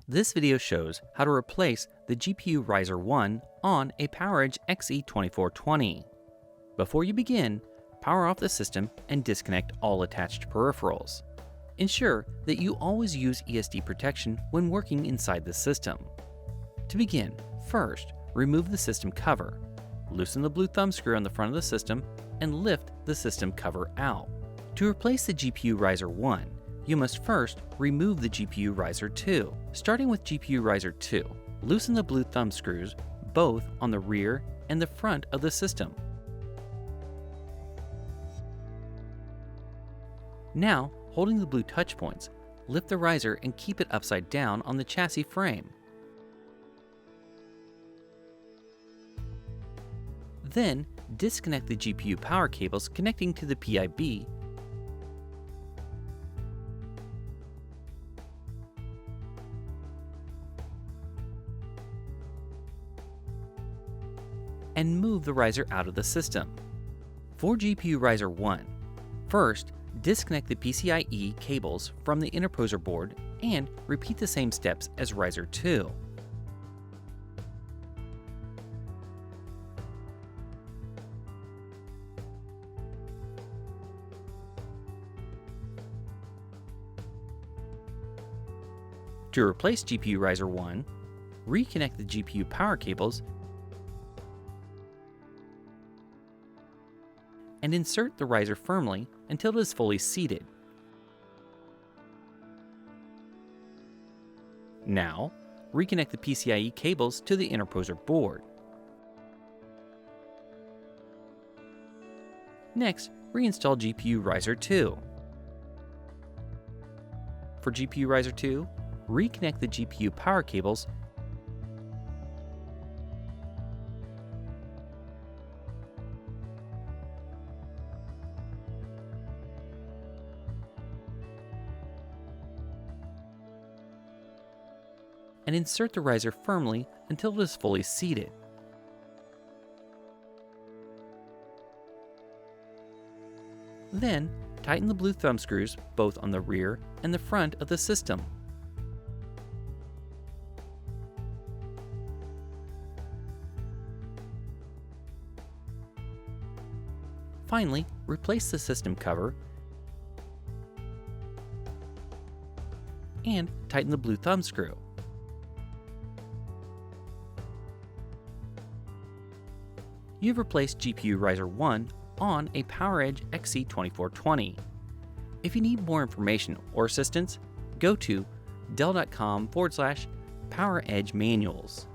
This video shows how to replace the GPU Riser 1 on a PowerEdge XE2420. Before you begin, power off the system and disconnect all attached peripherals. Ensure that you always use ESD protection when working inside the system. To begin, first, remove the system cover. Loosen the blue thumb screw on the front of the system and lift the system cover out. To replace the GPU Riser 1, you must first remove the GPU Riser 2. Starting with GPU Riser 2, loosen the blue thumb screws both on the rear and the front of the system. Now, holding the blue touch points, lift the riser and keep it upside down on the chassis frame. Then, disconnect the GPU power cables connecting to the PIB and move the riser out of the system. For GPU Riser 1, first, disconnect the PCIe cables from the interposer board and repeat the same steps as Riser 2. To replace GPU Riser 1, reconnect the GPU power cables and insert the riser firmly until it is fully seated. Now, reconnect the PCIe cables to the interposer board. Next, reinstall GPU Riser 2. For GPU Riser 2, reconnect the GPU power cables and insert the riser firmly until it is fully seated. Then, tighten the blue thumb screws both on the rear and the front of the system. Finally, replace the system cover and tighten the blue thumb screw. You've replaced GPU Riser 1 on a PowerEdge XE2420. If you need more information or assistance, go to dell.com/PowerEdge manuals.